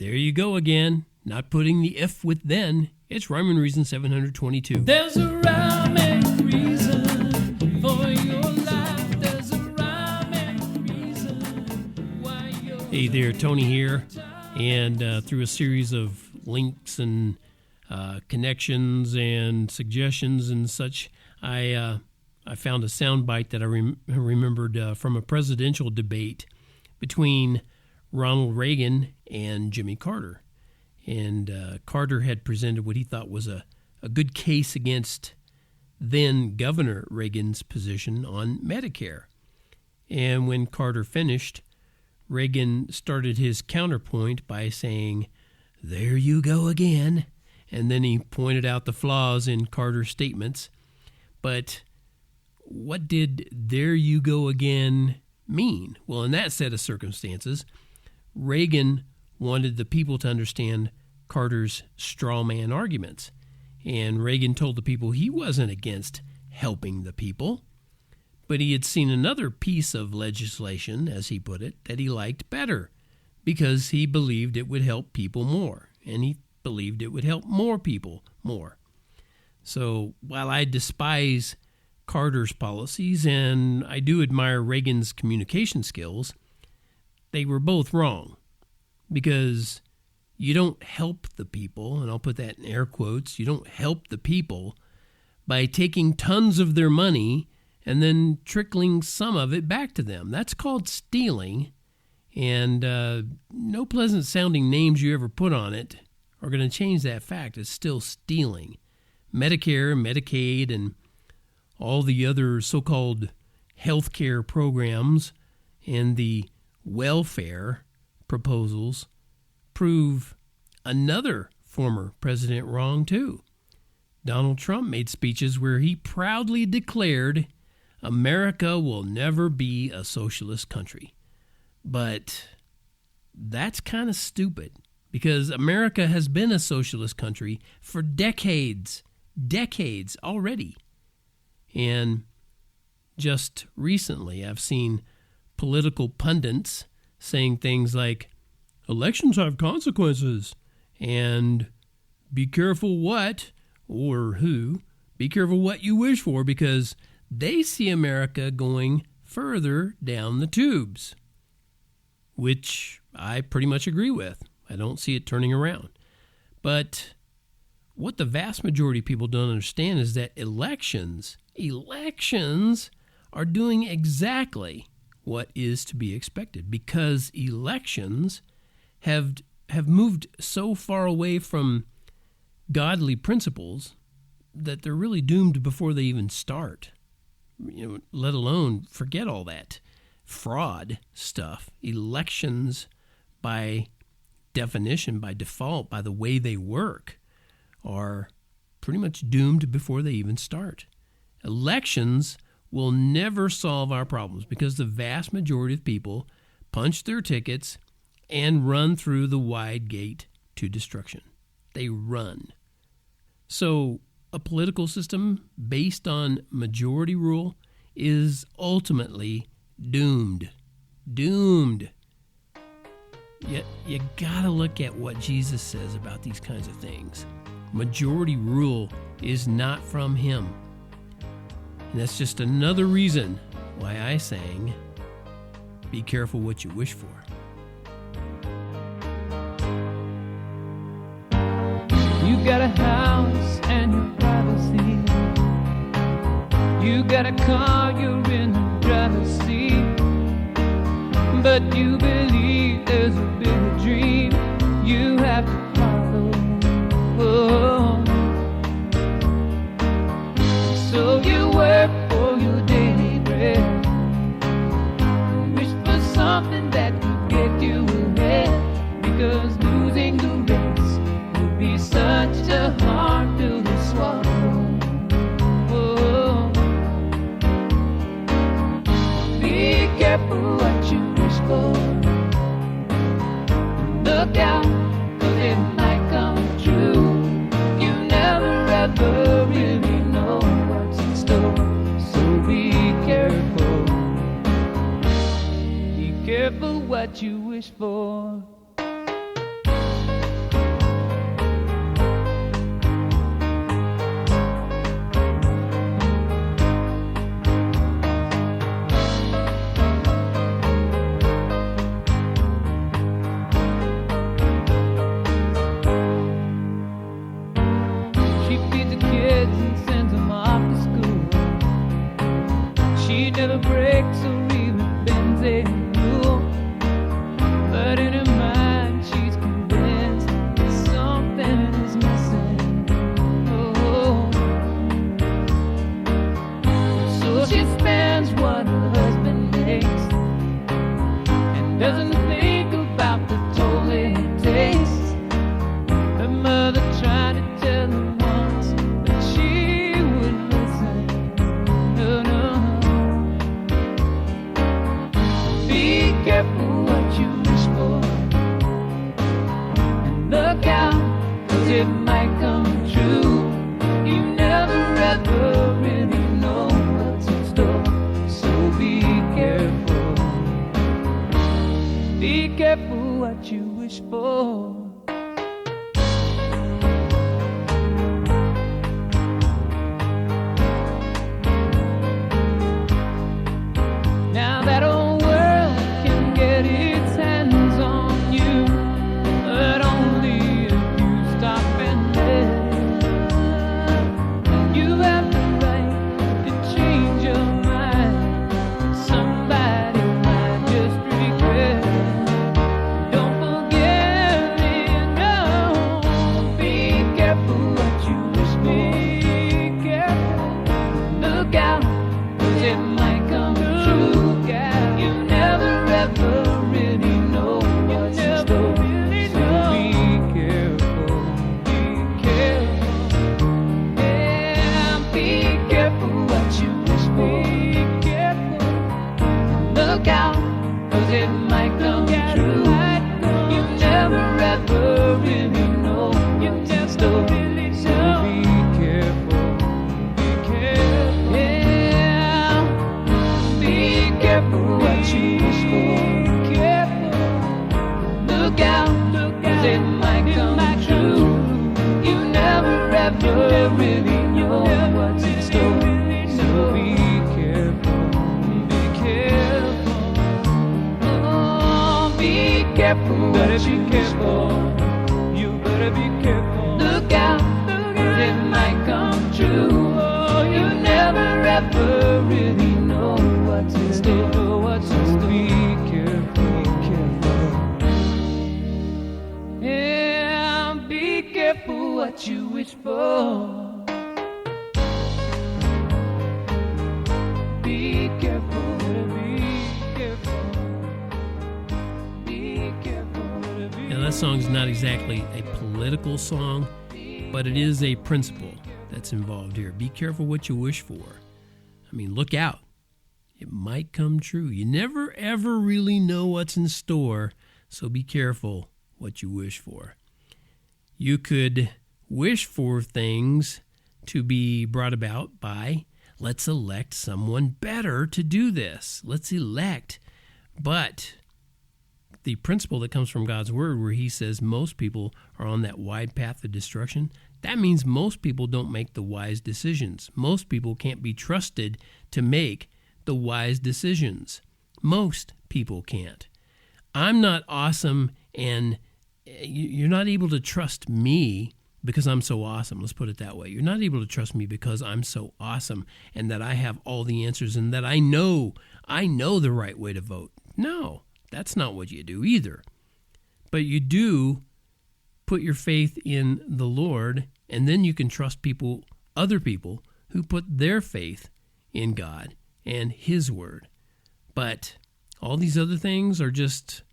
There you go again. Not putting the if with then. It's Rhyme and Reason 722. There's a rhyme and reason for your life. There's a rhyme and reason why you're... Hey there, Tony here. And through a series of links and connections and suggestions and such, I found a soundbite that I remembered from a presidential debate between Ronald Reagan and Jimmy Carter. And Carter had presented what he thought was a good case against then Governor Reagan's position on Medicare. And when Carter finished, Reagan started his counterpoint by saying, "There you go again." And then he pointed out the flaws in Carter's statements. But what did "there you go again" mean? Well, in that set of circumstances, Reagan wanted the people to understand Carter's straw man arguments. And Reagan told the people he wasn't against helping the people, but he had seen another piece of legislation, as he put it, that he liked better because he believed it would help people more, and he believed it would help more people more. So while I despise Carter's policies and I do admire Reagan's communication skills, they were both wrong. Because you don't help the people, and I'll put that in air quotes, you don't help the people by taking tons of their money and then trickling some of it back to them. That's called stealing, and no pleasant sounding names you ever put on it are going to change that fact. It's still stealing. Medicare, Medicaid, and all the other so-called health care programs and the welfare proposals prove another former president wrong too. Donald Trump made speeches where he proudly declared America will never be a socialist country. But that's kind of stupid because America has been a socialist country for decades already. And just recently I've seen political pundits saying things like, elections have consequences, and be careful what, or who, be careful what you wish for, because they see America going further down the tubes, which I pretty much agree with. I don't see it turning around. But what the vast majority of people don't understand is that elections are doing exactly what is to be expected, because elections have moved so far away from godly principles that they're really doomed before they even start. Let alone forget all that fraud stuff. Elections, by definition, by default, by the way they work, are pretty much doomed before they even start. Elections will never solve our problems because the vast majority of people punch their tickets and run through the wide gate to destruction. They run. So a political system based on majority rule is ultimately doomed. Doomed. Yet you gotta look at what Jesus says about these kinds of things. Majority rule is not from him. And that's just another reason why I sang, be careful what you wish for. You got a house and your privacy. You got a car, you're in the driver's seat. But you believe there's a bigger dream you have to follow. Oh. So you work for your daily bread. Wish for something that could get you ahead, because losing the race would be such a hard pill to swallow. Oh. Be careful what you wish for. Look out, 'cause it might come true. You never ever really know what's in store, so be careful. Be careful what you wish for. it might come true. You never ever really know what's in store, so be careful. Be careful what you wish for. Now that old world can get its hands on you, but only if you stop and let. You have the right to change your mind. Somebody might just regret. Don't forget it, no. Be careful what you wish for. Be careful. Look out, 'cause it might come true. You never ever really know what's in store, so be careful, be careful. Yeah, be careful what you wish for. Be careful. Look out, 'cause it might come true. You never ever really know what's in store, so be careful, be careful. Yeah, be careful what you wish for. Careful. Look out, 'cause it might come true. You never ever really know what's in store, so be careful, be careful. Oh, be careful, better be careful. You better be careful. Look out, 'cause it might come true. Oh, you never ever really know what's in store. Be careful, careful. Yeah, be careful what you wish for. Be careful, be careful. Be careful. Now, that song's not exactly a political song, but it is a principle that's involved here. Be careful what you wish for. I mean, look out. It might come true. You never, ever really know what's in store, so be careful what you wish for. You could wish for things to be brought about by, let's elect someone better to do this. Let's elect. But the principle that comes from God's word, where he says most people are on that wide path of destruction, that means most people don't make the wise decisions. Most people can't be trusted to make the wise decisions. Most people can't. I'm not awesome, and you're not able to trust me because I'm so awesome. Let's put it that way. You're not able to trust me because I'm so awesome and that I have all the answers and that I know the right way to vote. No, that's not what you do either. But you do put your faith in the Lord, and then you can trust people, other people, who put their faith in God and his word. But all these other things are just,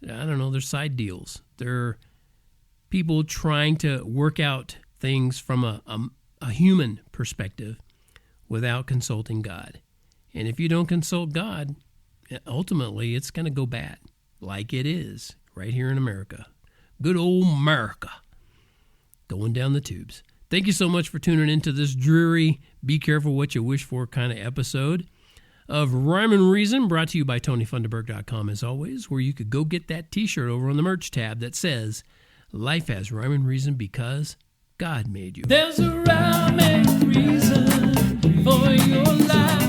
I don't know, they're side deals. They're people trying to work out things from a human perspective without consulting God. And if you don't consult God, ultimately it's going to go bad, like it is right here in America. Good old America, going down the tubes. Thank you so much for tuning into this dreary, be careful what you wish for kind of episode of Rhyme and Reason, brought to you by TonyFunderburk.com, as always, where you could go get that t-shirt over on the merch tab that says, life has rhyme and reason because God made you. There's a rhyme and reason for your life.